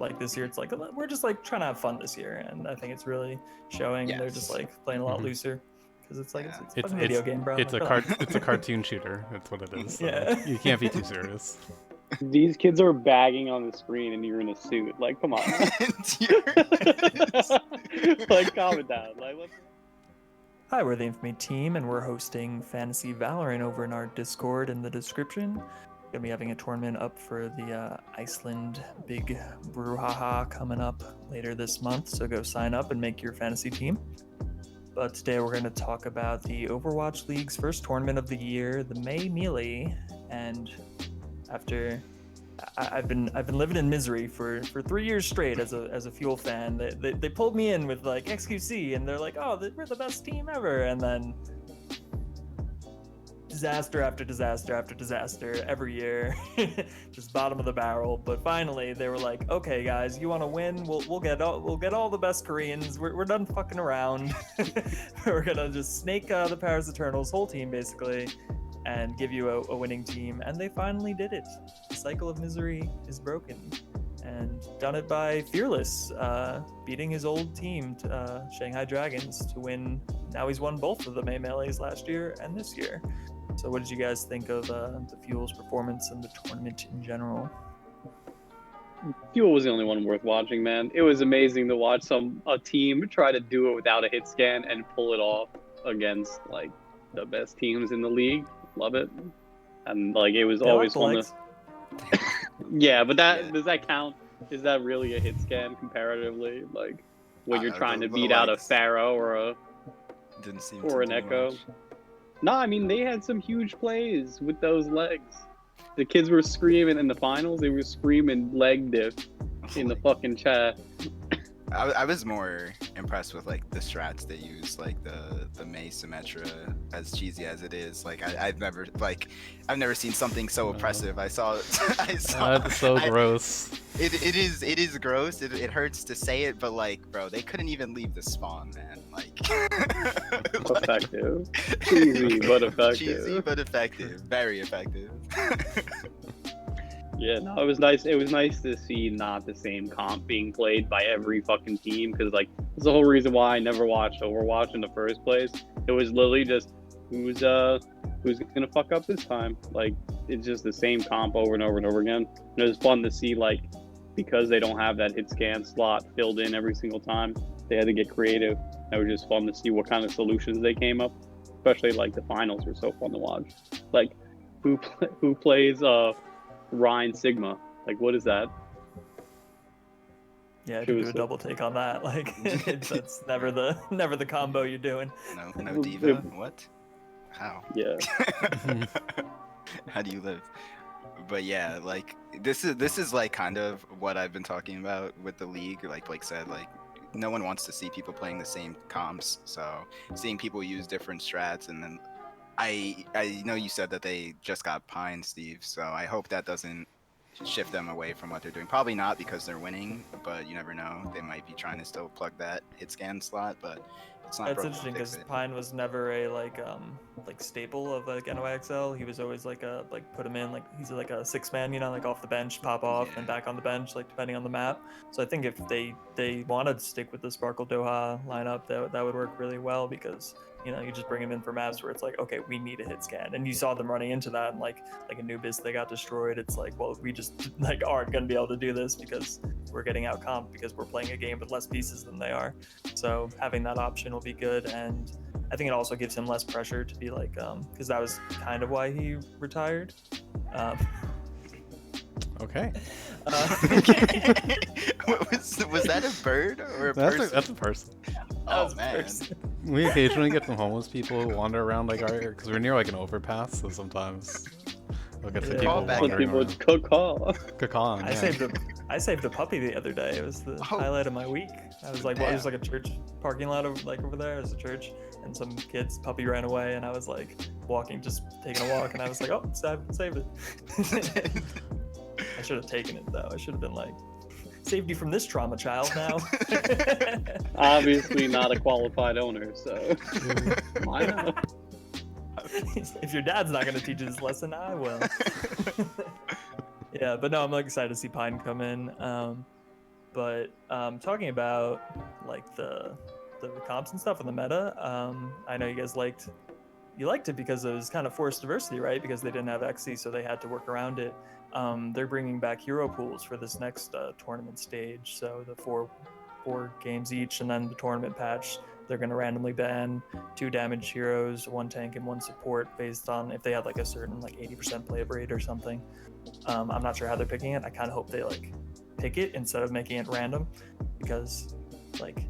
like this year it's like we're just like trying to have fun this year, and I think it's really showing. Yes. They're just like playing a lot looser because it's like it's a fucking video game, bro. It's Like, it's a cartoon shooter. That's what it is. So Yeah. you can't be too serious. These kids are bagging on the screen and you're in a suit. Like, come on. Like, calm it down. Like, what? Hi, we're the Infamy team, and we're hosting Fantasy Valorant over in our Discord in the description. Gonna be having a tournament up for the Iceland Big Brouhaha coming up later this month, so go sign up and make your fantasy team. But today we're going to talk about the Overwatch League's first tournament of the year, the May Melee, and after I've been living in misery for 3 years straight as a Fuel fan. They pulled me in with like XQC, and they're like, oh, we're the best team ever, and then disaster after disaster after disaster every year, just bottom of the barrel. But finally they were like, okay guys, you want to win, we'll get all the best Koreans, we're done fucking around. We're gonna just snake the Paris Eternals whole team basically and give you a winning team. And they finally did it. The cycle of misery is broken, and done it by Fearless, beating his old team, Shanghai Dragons, to win. Now he's won both of the May Melees last year and this year. So what did you guys think of the Fuel's performance and the tournament in general? Fuel was the only one worth watching, man. It was amazing to watch a team try to do it without a hit scan and pull it off against like the best teams in the league. Love it. And like it was always fun to... Yeah, but does that count? Is that really a hit scan comparatively? Like when you're trying to beat out a Pharaoh or an Echo? Much. No, I mean, they had some huge plays with those legs. The kids were screaming in the finals. They were screaming leg dip in the fucking chat. I was more impressed with like the strats they use, like the May Symmetra, as cheesy as it is. Like I've never seen something so oppressive. I saw That's so gross. It is gross. It hurts to say it, but like, bro, they couldn't even leave the spawn, man. Like, effective, cheesy but effective. Cheesy but effective. Very effective. Yeah, no, it was nice. It was nice to see not the same comp being played by every fucking team, because like that's the whole reason why I never watched Overwatch in the first place. It was literally just who's gonna fuck up this time. Like it's just the same comp over and over and over again. And it was fun to see, like, because they don't have that hit scan slot filled in every single time, they had to get creative. It was just fun to see what kind of solutions they came up. Especially like the finals were so fun to watch. Like who plays Rhine Sigma? Like, what is that? Yeah, I do a double take on that. Like, that's never the combo you're doing. No diva. What? How? Yeah. How do you live? But yeah, like this is like kind of what I've been talking about with the league. Like Blake said, like no one wants to see people playing the same comps. So seeing people use different strats, and then I know you said that they just got Pine, Steve, so I hope that doesn't shift them away from what they're doing. Probably not, because they're winning, but you never know. They might be trying to still plug that hit scan slot, but it's not. That's interesting because Pine was never a like staple of like NYXL. He was always like put him in, like he's like a 6-man, you know, like off the bench, pop off, and back on the bench, like depending on the map. So I think if they wanted to stick with the Sparkle Doha lineup, that would work really well, because you know, you just bring them in for maps where it's like, okay, we need a hit scan, and you saw them running into that, and like Anubis, they got destroyed. It's like, well, we just like aren't gonna be able to do this because we're getting out comp, because we're playing a game with less pieces than they are. So having that option will be good, and I think it also gives him less pressure to be like, because that was kind of why he retired. Okay. Was that a bird or a person? That's a person. Oh man. We occasionally get some homeless people who wander around like our area, because we're near like an overpass, so sometimes we'll get some people wandering around. Cacan, yeah. I saved a puppy the other day. It was the highlight of my week. I was like, well, there's like a church parking lot over there. There's a church, and some kid's puppy ran away, and I was like just taking a walk, and I was like, oh, save it. I should have taken it though. I should have been like, saved you from this trauma, child. Now. Obviously not a qualified owner, so why not? If your dad's not going to teach you this lesson, I will. Yeah, but no, I'm like excited to see Pine come in. But talking about like the comps and stuff and the meta, I know you guys liked it because it was kind of forced diversity, right? Because they didn't have XC, so they had to work around it. They're bringing back hero pools for this next tournament stage. So the four games each, and then the tournament patch, they're going to randomly ban 2 damage heroes, 1 tank, and 1 support based on if they had like a certain like 80% play rate or something. I'm not sure how they're picking it. I kind of hope they like pick it instead of making it random, because like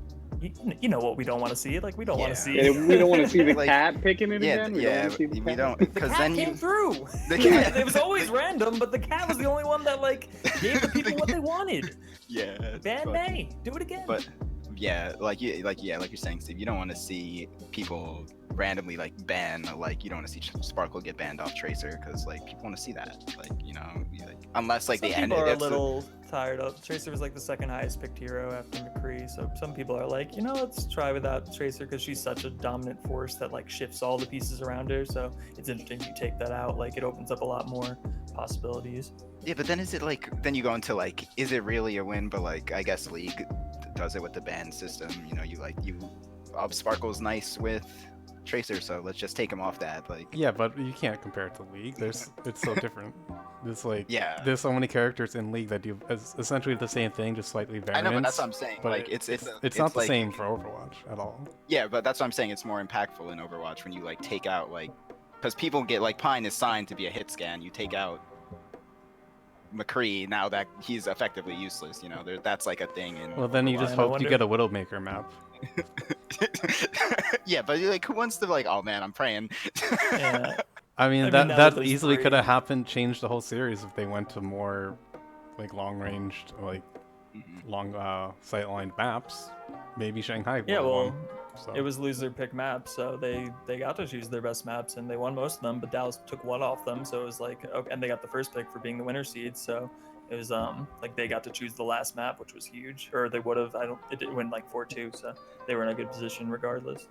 you know what we don't want to see. Like we don't want to see. We don't want to see the Like, cat picking it again. We don't, because then came through. The cat. It was always random, but the cat was the only one that like gave the people what they wanted. Yeah. Ban May, do it again. But yeah, like you're saying, Steve, you don't want to see people randomly like ban, like you don't want to see Sparkle get banned off Tracer, because like people want to see that, like unless like they end it. Some people are a little tired of Tracer. Was like the 2nd highest picked hero after McCree, so some people are like, let's try without Tracer because she's such a dominant force that like shifts all the pieces around her. So it's interesting you take that out, like it opens up a lot more possibilities. Yeah, but then is it like, then you go into like, is it really a win? But like I guess League does it with the ban system. Sparkle's nice with Tracer, so let's just take him off that. Like, yeah, but you can't compare it to League. It's so different. There's like, yeah, there's so many characters in League that do essentially the same thing, just slightly variants. I know, but that's what I'm saying. But like it's not like, the same for Overwatch at all. Yeah, but that's what I'm saying. It's more impactful in Overwatch when you like take out like, because people get like Pine is signed to be a hit scan. You take out McCree, now that he's effectively useless. That's like a thing. Well, then you just hope you get a Widowmaker map. Yeah, but like, who wants to like? Oh man, I'm praying. Yeah. I mean that easily could have happened, changed the whole series if they went to more like long-ranged, like long sight-lined maps. Maybe Shanghai. Yeah, well, it was loser pick maps, so they got to choose their best maps, and they won most of them. But Dallas took 1 off them, so it was like, okay, and they got the first pick for being the winner seed. So it was like they got to choose the last map, which was huge. Or they would have. It did win like 4-2, so they were in a good position regardless.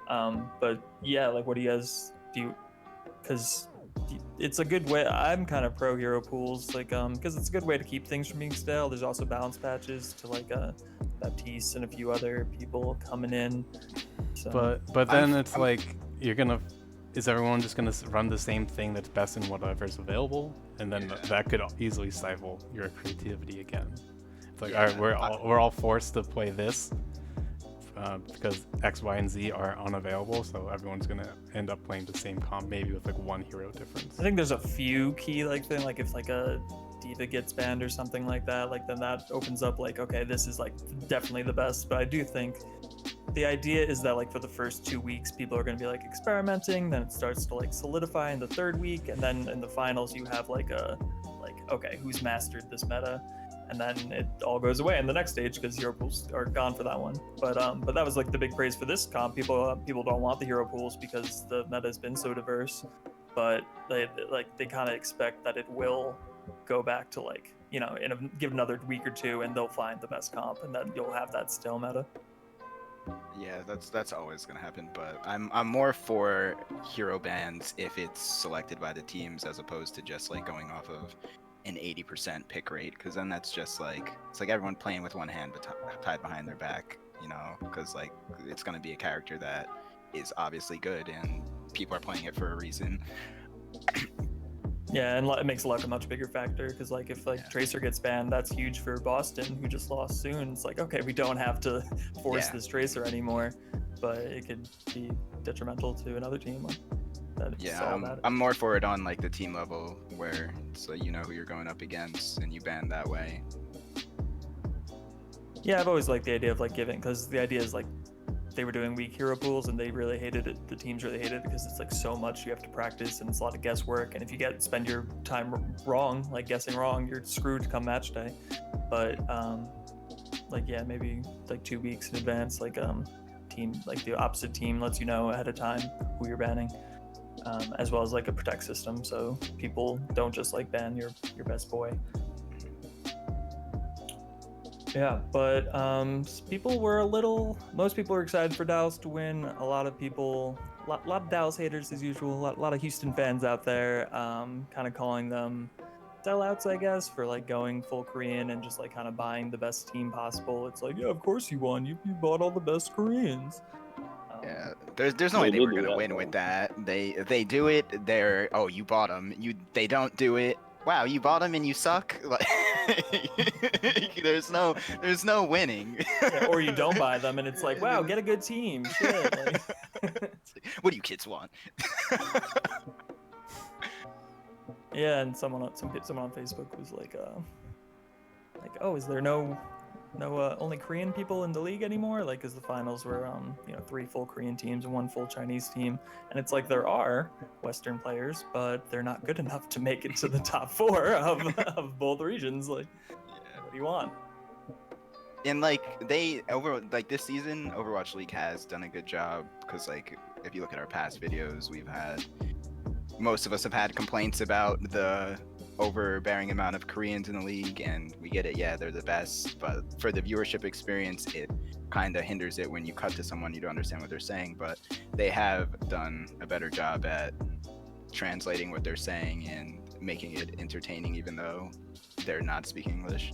But yeah, like, what do you guys do? Because it's a good way. I'm kind of pro hero pools, like because it's a good way to keep things from being stale. There's also balance patches to like Baptiste and a few other people coming in. So, but then it's like is everyone just gonna run the same thing that's best in whatever's available, and then that could easily stifle your creativity again. It's like, all right, we're all forced to play this. Because X, Y, and Z are unavailable, so everyone's gonna end up playing the same comp, maybe with like 1 hero difference. I think there's a few key thing, like if like a D.Va gets banned or something like that, like then that opens up like, okay, this is like definitely the best. But I do think the idea is that like for the first 2 weeks, people are gonna be like experimenting, then it starts to like solidify in the 3rd week, and then in the finals you have like okay, who's mastered this meta? And then it all goes away in the next stage because hero pools are gone for that one. But that was like the big praise for this comp. People don't want the hero pools because the meta has been so diverse. But they kind of expect that it will go back to like, give another week or 2 and they'll find the best comp, and then you'll have that still meta. Yeah, that's always gonna happen. But I'm more for hero bans if it's selected by the teams as opposed to just like going off of an 80% pick rate, because then that's just like, it's like everyone playing with one hand but tied behind their back, because like it's going to be a character that is obviously good and people are playing it for a reason. Yeah, and it makes luck a much bigger factor, because like if Tracer gets banned, that's huge for Boston, who just lost soon. It's like, okay, we don't have to force this Tracer anymore, but it could be detrimental to another team. I'm more for it on like the team level, where it's like, who you're going up against and you ban that way. Yeah, I've always liked the idea of like giving, because the idea is like they were doing weak hero pools and they really hated it. The teams really hated it because it's like so much you have to practice and it's a lot of guesswork. And if you spend your time wrong, like guessing wrong, you're screwed come match day. But maybe like 2 weeks in advance, like team, like the opposite team lets you know ahead of time who you're banning. As well as like a protect system, so people don't just like ban your best boy. Yeah, but most people were excited for Dallas to win. A lot of Dallas haters as usual. A lot of Houston fans out there, kind of calling them sellouts, I guess, for like going full Korean and just like kind of buying the best team possible. It's like, yeah, of course you won. You bought all the best Koreans. Yeah, there's no way They they did were do gonna that, win though. with that. They do it. They're you bought them. They don't do it. Wow, you bought them and you suck. Like there's no winning. Yeah, or you don't buy them and it's like, wow, get a good team. Shit. Like, It's like, what do you kids want? yeah, and someone on Facebook was like, oh, is there no only Korean people in the league anymore? Like, because the finals were 3 full Korean teams and 1 full Chinese team, and it's like there are Western players, but they're not good enough to make it to the top 4 of both regions. Like, what do you want? And like this season, Overwatch League has done a good job because like if you look at our past videos, most of us have had complaints about the overbearing amount of Koreans in the league, and we get it. Yeah, they're the best, but for the viewership experience, it kind of hinders it when you cut to someone you don't understand what they're saying. But they have done a better job at translating what they're saying and making it entertaining, even though they're not speaking English.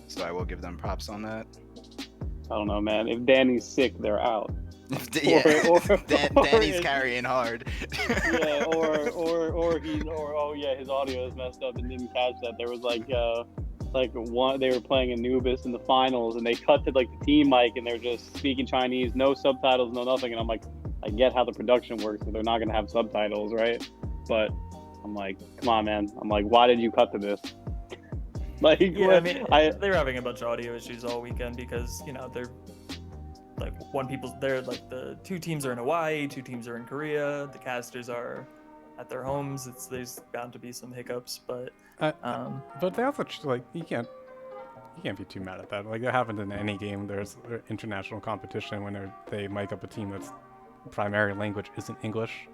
So I will give them props on that. I don't know, man. If Danny's sick, they're out. Yeah, Danny's or carrying hard. Yeah, his audio is messed up and didn't catch that. There was they were playing Anubis in the finals and they cut to like the team mic and they're just speaking Chinese, no subtitles, no nothing. And I'm like, I get how the production works, but they're not gonna have subtitles, right? But I'm like, come on, man. I'm like, why did you cut to this? Like, yeah, I mean, they were having a bunch of audio issues all weekend because they're like they're like the 2 teams are in Hawaii, 2 teams are in Korea. The casters are at their homes. There's bound to be some hiccups, but but they also like you can't be too mad at that. Like that happens in any game. There's international competition when they mic up a team that's primary language isn't English.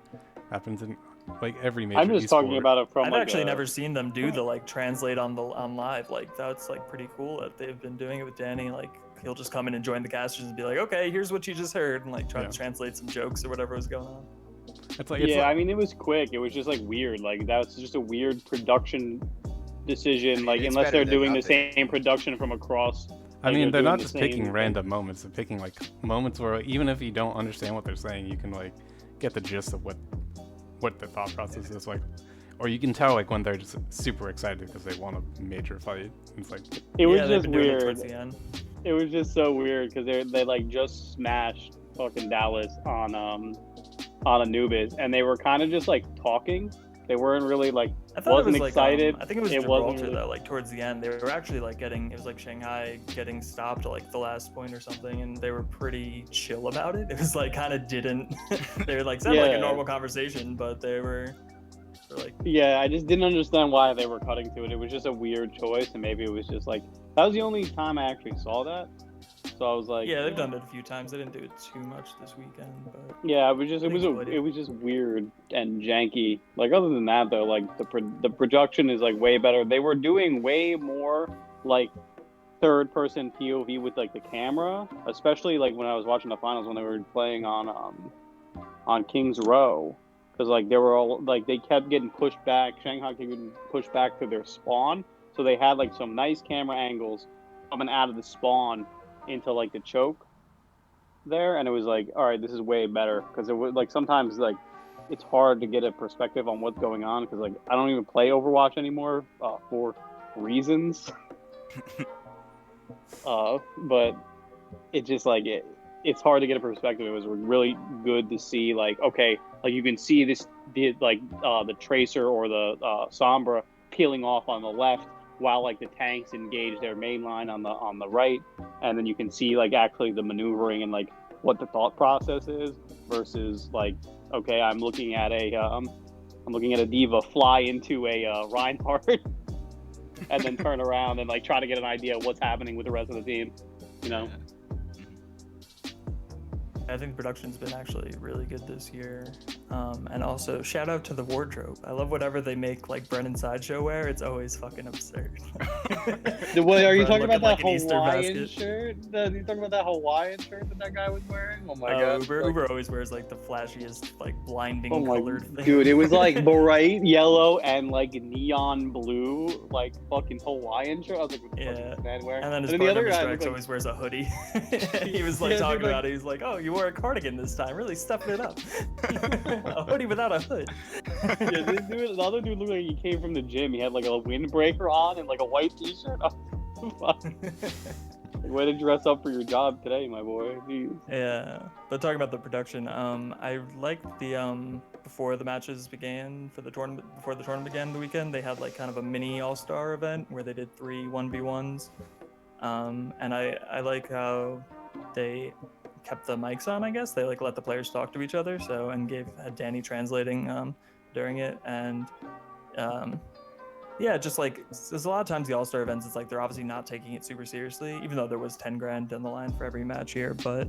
Happens in like every major. I'm just esport. talking about it from. I've actually never seen them do the like translate on live. Like that's like pretty cool that they've been doing it with Danny. Like he'll just come in and join the casters and be like, okay, here's what you just heard, and like try to translate some jokes or whatever was going on. I mean, it was quick. It was just like weird. Like that was just a weird production decision. Like unless they're doing the same production from across. I mean, they're not just picking random moments. They're picking like moments where even if you don't understand what they're saying, you can like get the gist of what the thought process is like, or you can tell like when they're just super excited because they want a major fight. It's like it was just weird. It was just so weird because they like just smashed fucking Dallas on Anubis, and they were kind of just like talking. They weren't really like wasn't excited. I think it was Gibraltar though. Like towards the end, they were actually like it was like Shanghai getting stopped at like the last point or something, and they were pretty chill about it. It was like kind of didn't. They were like sounded like a normal conversation, but they were like. Yeah, I just didn't understand why they were cutting to it. It was just a weird choice, and maybe it was just like that was the only time I actually saw that. So I was like, yeah, they've done it a few times. They didn't do it too much this weekend, but yeah, it was just weird and janky. Like other than that, though, like the production is like way better. They were doing way more like third person POV with like the camera, especially like when I was watching the finals when they were playing on King's Row, because like they were all like they kept getting pushed back. Shanghai kept getting pushed back to their spawn, so they had like some nice camera angles coming out of the spawn into like the choke there, and it was like, all right, this is way better, because it was like sometimes like it's hard to get a perspective on what's going on because like I don't even play Overwatch anymore for reasons. But it just like it's hard to get a perspective. It was really good to see like, okay, like you can see the Tracer or the Sombra peeling off on the left while like the tanks engage their main line on the right, and then you can see like actually the maneuvering and like what the thought process is versus like, okay, I'm looking at a diva fly into a Reinhardt and then turn around and like try to get an idea of what's happening with the rest of the team, you know. I think production's been actually really good this year. And also shout out to the wardrobe. I love whatever they make like Brennan Sideshow wear. It's always fucking absurd. What are you Bren talking about? looking like That an Easter Hawaiian basket. shirt? You talking about that Hawaiian shirt that guy was wearing? Oh my Oh, god! Uber, Like, Uber always wears like the flashiest, like blinding oh my colored thing. dude, it was like bright yellow and like neon blue, like fucking Hawaiian shirt. I was like, what the fuck is Yeah. this man wearing? And then his And then the partner other guy Strikes looked always wears a hoodie. He was like Yeah, talking dude, like- about it. He was like, "Oh, you wore a cardigan this time, really stepping it up." A hoodie without a hood. Yeah, this dude, the other dude looked like he came from the gym. He had like a windbreaker on and like a white t-shirt. Fuck. Way to dress up for your job today, my boy. Jeez. Yeah, but talking about the production, I liked the before the matches began for the tournament. Before the tournament began the weekend, they had like kind of a mini all-star event where they did 3 1v1s, and I like how they kept the mics on. I guess they like let the players talk to each other. So and had Danny translating during it, and yeah, just like there's a lot of times the all-star events, it's like they're obviously not taking it super seriously, even though there was 10 grand down the line for every match here. But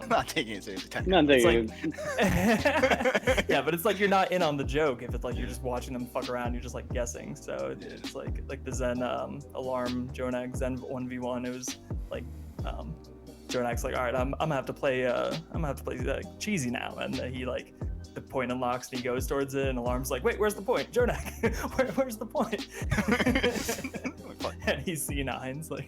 Not taking it seriously. Not it's taking like, yeah, but it's like you're not in on the joke if it's like you're just watching them fuck around, you're just like guessing. So it's like the Zen alarm Jonak Zen 1v1. It was like Jonak's like, all right, I'm gonna have to play cheesy now, and he like the point unlocks and he goes towards it, and Alarm's like, wait, where's the point, Jonak? Where's the point? And he's C9's like.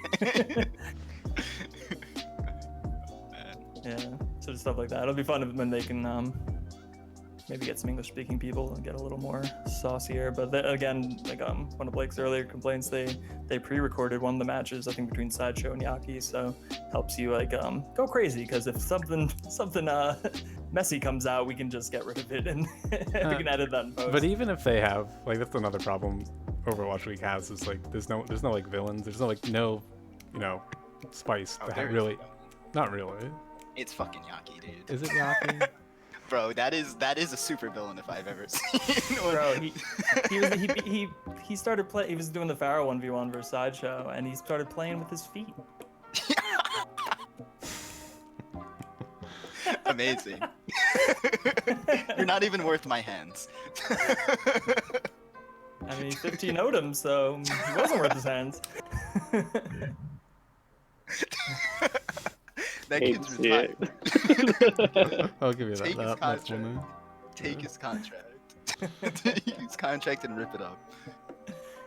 Yeah, sort of stuff like that. It'll be fun when they can maybe get some English-speaking people and get a little more saucier. But again, like one of Blake's earlier complaints, they pre-recorded one of the matches, I think between Sideshow and Yaki, so helps you like go crazy, because if something messy comes out, we can just get rid of it and we can edit that in post. But even if they have, like, that's another problem Overwatch League has, is like there's no like villains, there's no spice. Oh, to there have is really, a villain. not really. It's fucking Yaki, dude. Is it Yaki? Bro, that is a super villain if I've ever seen one. Bro, he started playing. He was doing the Pharaoh 1v1 versus Sideshow, and he started playing with his feet. Amazing. You're not even worth my hands. I mean, 15 owed him, so he wasn't worth his hands. That Hate kid's to see retired. I'll give you that. Take his That's contract. one. Take his contract. Take his contract and rip it up.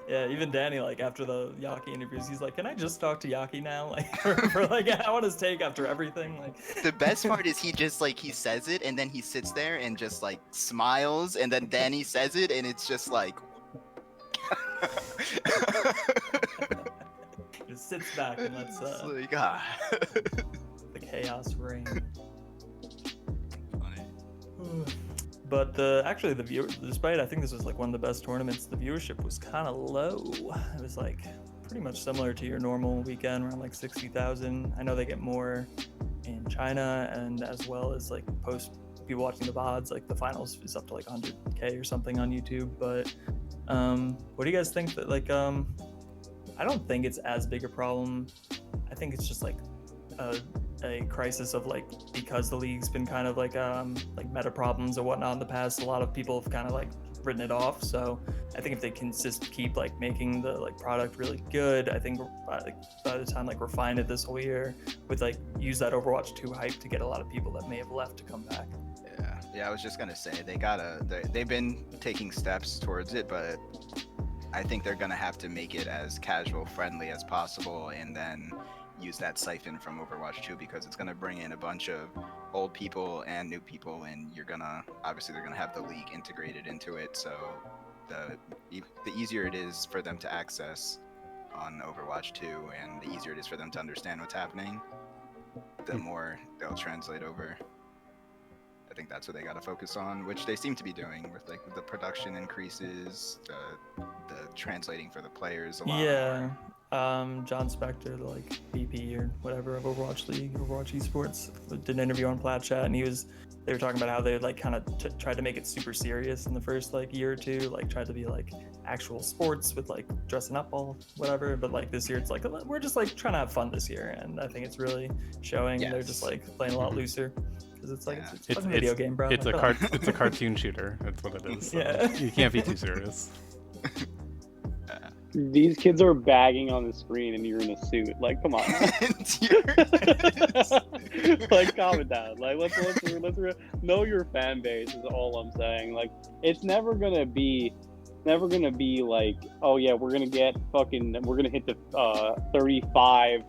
Yeah, even Danny, like after the Yaki interviews, he's like, "Can I just talk to Yaki now? Like, for like, I want his take after everything." Like, The best part is he just like he says it and then he sits there and just like smiles, and then Danny says it and it's just like just sits back and lets It's like, the chaos reign. funny. But despite I think this was like one of the best tournaments, the viewership was kind of low. It was like pretty much similar to your normal weekend, around like 60,000. I know they get more in China, and as well as like people watching the VODs, like the finals is up to like 100K or something on YouTube. But what do you guys think that like I don't think it's as big a problem. I think it's just like a crisis of like, because the league's been kind of like meta problems and whatnot in the past, a lot of people have kind of like written it off. So I think if they can just keep like making the like product really good, I think by the time like refine it this whole year with like use that Overwatch 2 hype to get a lot of people that may have left to come back. Yeah, I was just gonna say they've been taking steps towards it, but I think they're gonna have to make it as casual friendly as possible, and then use that siphon from Overwatch 2, because it's gonna bring in a bunch of old people and new people, and they're gonna have the league integrated into it. So the easier it is for them to access on Overwatch 2, and the easier it is for them to understand what's happening, the more they'll translate over. I think that's what they got to focus on, which they seem to be doing with like the production increases, the translating for the players a lot. Yeah. John Spector, the like VP or whatever of Overwatch League, Overwatch Esports, did an interview on Plat Chat, and they were talking about how they like kind of tried to make it super serious in the first like year or two, like tried to be like actual sports with like dressing up all whatever, but like this year it's like we're just like trying to have fun this year, and I think it's really showing. Yes. They're just like playing a lot looser. because it's like Yeah. it's a fucking video game, bro. Like, shut up. It's a cartoon shooter. That's what it is. So Yeah. You can't be too serious. These kids are bagging on the screen and you're in a suit. Like, come on. Like, calm it down. Like, let's know your fan base is all I'm saying. Like, it's never gonna be like, oh yeah, we're gonna hit the 35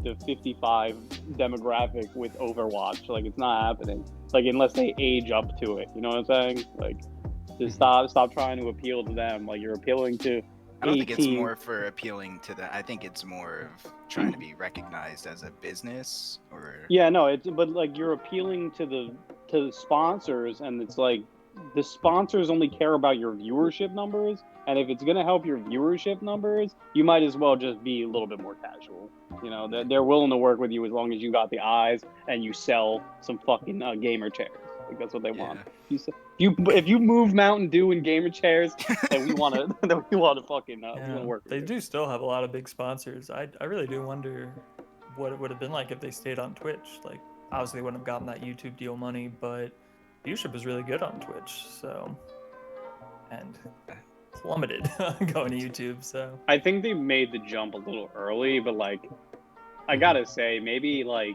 to 55 demographic with Overwatch. Like, it's not happening. Like, unless they age up to it. You know what I'm saying? Like, just stop trying to appeal to them. Like, you're appealing to I don't think it's 18. more for appealing to the. I think it's more of trying to be recognized as a business or. Yeah, no, but like you're appealing to the sponsors, and it's like the sponsors only care about your viewership numbers, and if it's gonna help your viewership numbers, you might as well just be a little bit more casual. You know, they're willing to work with you as long as you got the eyes and you sell some fucking gamer chairs. Like, that's what they want. If you move Mountain Dew and gamer chairs, then we want to we want to work with They you. do still have a lot of big sponsors. I really do wonder what it would have been like if they stayed on Twitch. Like, obviously they wouldn't have gotten that YouTube deal money, but viewership is really good on Twitch, so, and plummeted going to YouTube. So I think they made the jump a little early, but like, I gotta say, maybe like.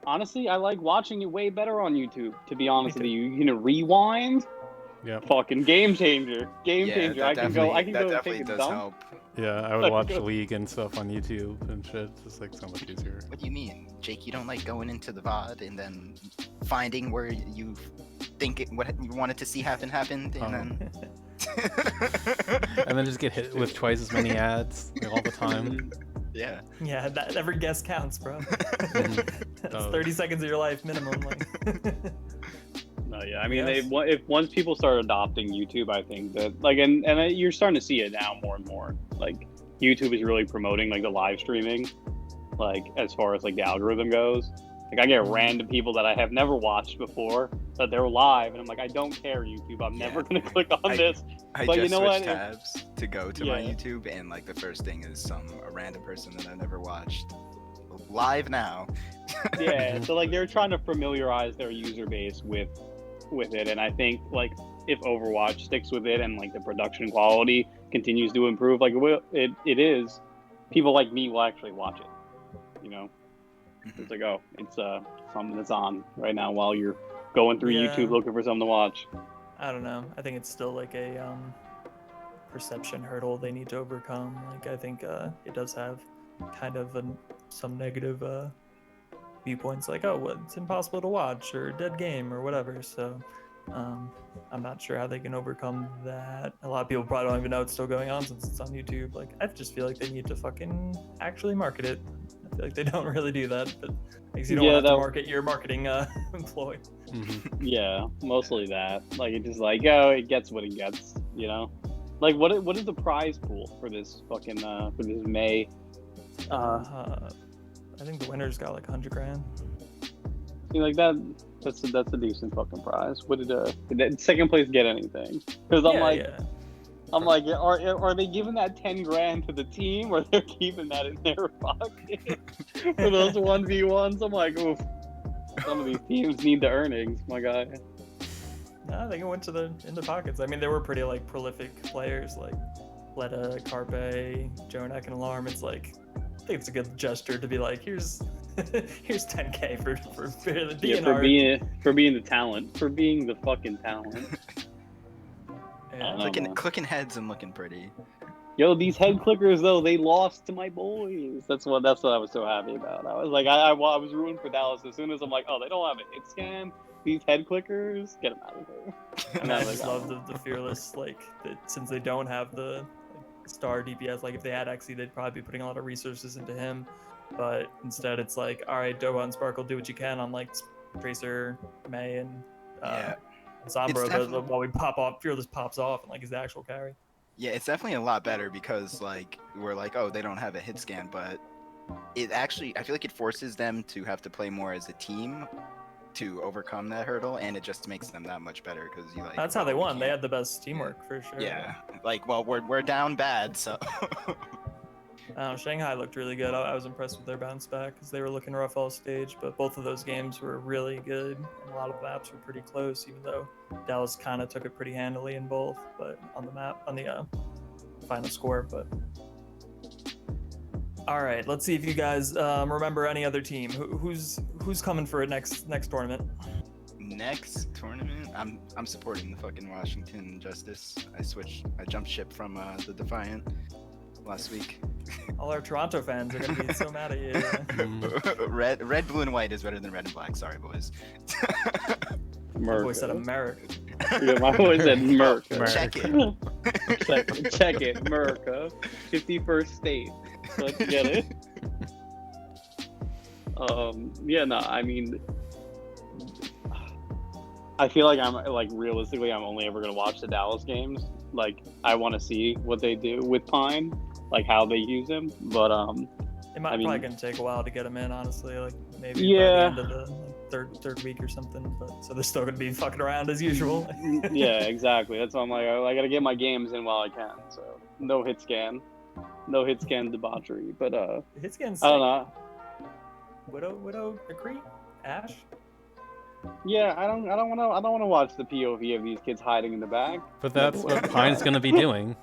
Honestly, I like watching it way better on YouTube, to be honest with you. You can rewind. Yep. Fucking game changer. Game Yeah, changer. that I can go definitely take a does dump. help. Yeah, I would watch League and stuff on YouTube and shit. It's just like so much easier. What do you mean, Jake? You don't like going into the VOD and then finding where you think what you wanted to see happened, and then And then just get hit with twice as many ads like, all the time. yeah. yeah, that every guess counts, bro. That's Oh. 30 seconds of your life minimum. Like. No, yeah. I mean, Yes. if once people start adopting YouTube, I think that like, and you're starting to see it now more and more. Like, YouTube is really promoting like the live streaming, like as far as like the algorithm goes. Like, I get random people that I have never watched before that they're live, and I'm like, I don't care, YouTube. I'm never gonna click on this. I But just you know what? switched tabs to go to my Yeah. YouTube, and like the first thing is a random person that I've never watched live now. Yeah, so like they're trying to familiarize their user base with it, and I think like if Overwatch sticks with it and like the production quality continues to improve, like it is, people like me will actually watch it. You know, it's like, oh, it's something that's on right now while you're going through Yeah. YouTube looking for something to watch. I don't know. I think it's still like a perception hurdle they need to overcome. Like, I think it does have kind of some negative viewpoints, like, oh, well, it's impossible to watch or dead game or whatever. So I'm not sure how they can overcome that. A lot of people probably don't even know it's still going on since it's on YouTube. Like, I just feel like they need to fucking actually market it. I feel like they don't really do that, but because you don't Yeah, have to that- market your marketing employee. Mm-hmm. Yeah, mostly that. Like, it just like, oh, it gets what it gets. You know, like what is the prize pool for this fucking for this May? I think the winner's got like 100 grand. See, like that's a decent fucking prize. What did second place get anything? Because I'm like, are they giving that 10 grand to the team, or they're keeping that in their pocket for those 1v1s? I'm like, oof. Some of these teams need the earnings, my guy. No, I think it went to in the pockets. I mean, they were pretty like prolific players, like Letta, Carpe, Jonak, and Alarm. It's like, I think it's a good gesture to be like, here's 10K for being the talent, for being the fucking talent. Yeah. Clicking heads and looking pretty. Yo, these head clickers though, they lost to my boys. That's what I was so happy about. I was like, I was rooting for Dallas as soon as I'm like, oh, they don't have a hit scan. These head clickers, get them out of here. And I just love the fearless, like, since they don't have the star DPS, like if they had XE, they'd probably be putting a lot of resources into him. But instead, it's like, all right, Doha and Sparkle, do what you can on like Tracer, May, and Zombro. But while we pop off, Fearless pops off and like is the actual carry. Yeah, it's definitely a lot better because like we're like, oh, they don't have a hit scan, but it actually, I feel like it forces them to have to play more as a team to overcome that hurdle, and it just makes them that much better because you like. That's how they won. They had the best teamwork for sure. Yeah, like, well, we're down bad, so. Shanghai looked really good. I was impressed with their bounce back because they were looking rough all stage, but both of those games were really good. And a lot of maps were pretty close, even though Dallas kind of took it pretty handily in both, but on the map, on the final score. But all right, let's see if you guys remember any other team. Who's coming for it next tournament? Next tournament, I'm supporting the fucking Washington Justice. I jumped ship from the Defiant last week. All our Toronto fans are gonna be so mad at you. Red, blue, and white is better than red and black. Sorry, boys. My boy said America. Yeah, my boy said America. Check it. Check it, America. 51st state. Let's get it. Yeah, no, I mean, I feel like I'm realistically, I'm only ever gonna watch the Dallas games. Like, I want to see what they do with Pine, like how they use him. But it might probably gonna take a while to get him in, honestly. Like maybe by the end of the third week or something. But so they're still gonna be fucking around as usual. Yeah, exactly. That's why I'm like, I gotta get my games in while I can. So no hit scan debauchery. But hit scan. I don't know. Widow, McCree, Ash. Yeah, I don't want to watch the POV of these kids hiding in the back. But that's what Pine's gonna be doing.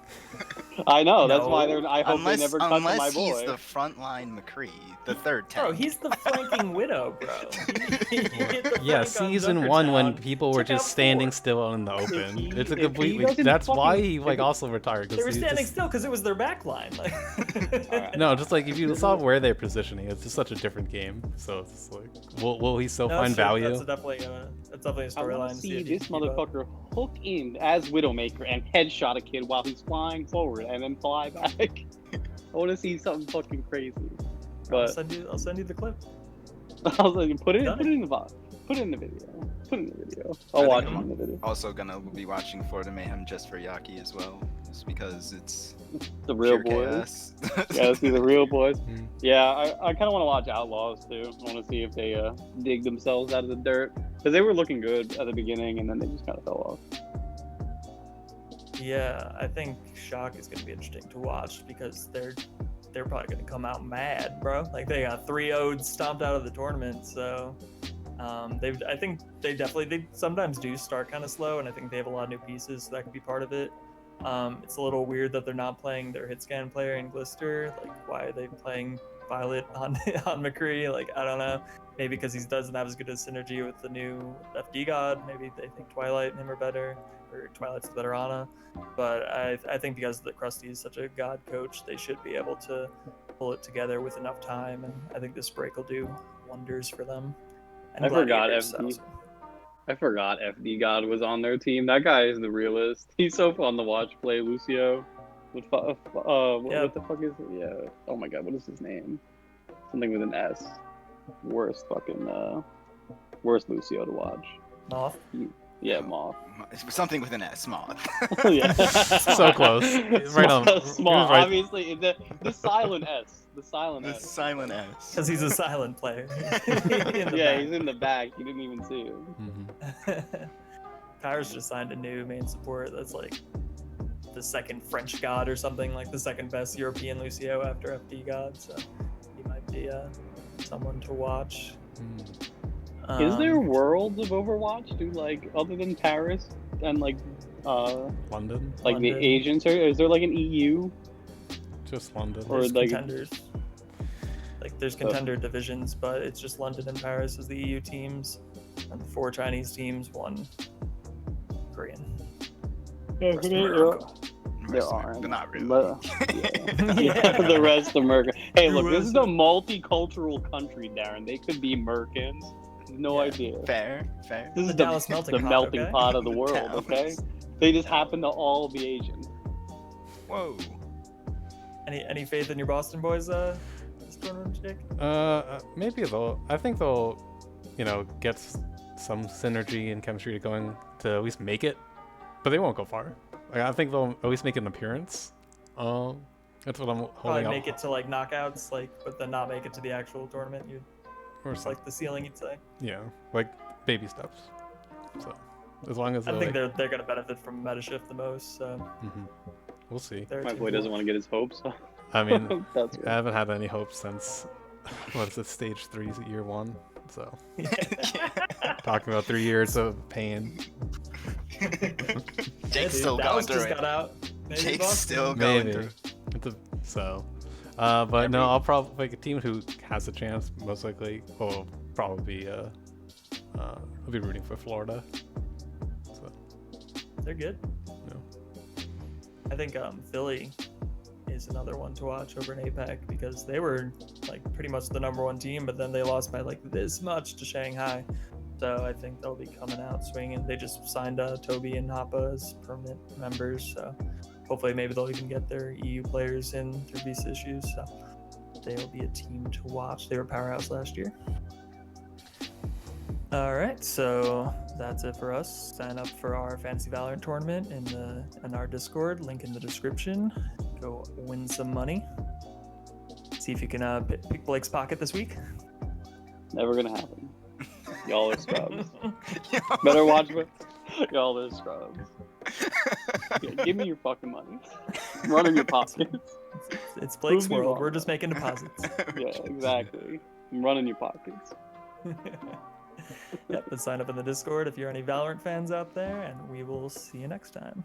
I know. That's why I hope they never touch my boy. Unless he's the frontline McCree, the third tank. Bro, he's the flanking Widow, bro. Yeah, season 1 when people were just standing still in the open. It's a completely. That's why he also retired. They were standing still because it was their back line. Like... No, just like if you saw where they're positioning, it's just such a different game. So it's like, will he still find value? That's definitely a storyline. I want to see this motherfucker hook in as Widowmaker and headshot a kid while he's flying forward and then fly back. I want to see something fucking crazy. But I'll send you the clip. I was like, put it in the box. Put it in the video. I'll watch it in the video. Also gonna be watching Florida Mayhem just for Yaki as well, just because it's the real boys. Yeah, let's see the real boys. Yeah, I kind of want to watch Outlaws too. I want to see if they dig themselves out of the dirt, because they were looking good at the beginning and then they just kind of fell off. Yeah, I think Shock is gonna be interesting to watch because they're probably gonna come out mad, bro. Like they got 3-0'd stomped out of the tournament, so I think they sometimes do start kind of slow, and I think they have a lot of new pieces, so that could be part of it. It's a little weird that they're not playing their hit scan player in Glister. Like, why are they playing Violet on McCree? Like, I don't know. Maybe because he doesn't have as good a synergy with the new FD god. Maybe they think Twilight and him are better, or Twilight's the better Ana. But I think because the Krusty is such a god coach, they should be able to pull it together with enough time, and I think this break will do wonders for them. And I forgot Gladiators, I forgot FD God was on their team. That guy is the realist. He's so fun to watch play Lucio. What the fuck is it? Yeah. Oh my god, what is his name? Something with an S. Worst Lucio to watch. Moth? Yeah, Moth. Something with an S, Moth. Yeah. So close. Right on. Small. Right. Obviously, the silent S. The silent The S. silent S. Because he's a silent player. He's in the back. You didn't even see him. Mm-hmm. Kyra's just signed a new main support that's like the second French god or something, like the second best European Lucio after FD god, so he might be someone to watch. Is there worlds of Overwatch, dude, like other than Paris and like London? Like London. the Asians, or is there like an EU? Just London. Or There's like- contenders. Like there's contender divisions, but it's just London and Paris as the EU teams, and the 4 Chinese teams, 1 Korean. Yeah, Rest of America. There are, but not really. But, yeah, the rest of America. Hey, look, this is a multicultural country, Darren. They could be Americans. No idea. Fair. This The is Dallas melting the pot, melting okay? pot of the world. Dallas. Okay, they just happen to all be Asian. Whoa. Any faith in your Boston boys this tournament, Jake? Maybe I think they'll, get some synergy and chemistry going to at least make it, but they won't go far. Like, I think they'll at least make an appearance. That's what I'm Probably holding out. make it to like knockouts, but then not make it to the actual tournament. Or It's like the ceiling, you'd say. Yeah, like baby steps. So as long as I think like, they're gonna benefit from meta shift the most. So we'll see. they're a My team boy to doesn't watch. want to get his hopes up. I mean, That's I haven't had any hope since what is it, stage 3, year 1. So talking about 3 years of pain. Jake's Dude, still that going was through just it. got out. Maybe Jake's Boston. still going Maybe. through. But no, I'll probably like a team who has a chance. Most likely, will probably be I'll be rooting for Florida. So They're good. no. I think Philly is another one to watch over in APAC because they were like pretty much the number 1 team, but then they lost by like this much to Shanghai. So I think they'll be coming out swinging. They just signed Toby and Hoppa as permanent members. So hopefully maybe they'll even get their EU players in through visa issues. So they'll be a team to watch. They were powerhouse last year. All right, so that's it for us. Sign up for our Fantasy Valorant tournament in our Discord. Link in the description. Go win some money. See if you can pick Blake's pocket this week. Never gonna happen. Y'all are scrubs. Better watch it. Y'all are scrubs. Yeah, give me your fucking money. I'm running your pockets. It's Blake's Prove me world. wrong. We're just making deposits. Yeah, exactly. I'm running your pockets. Yep, let's sign up in the Discord if you're any Valorant fans out there, and we will see you next time.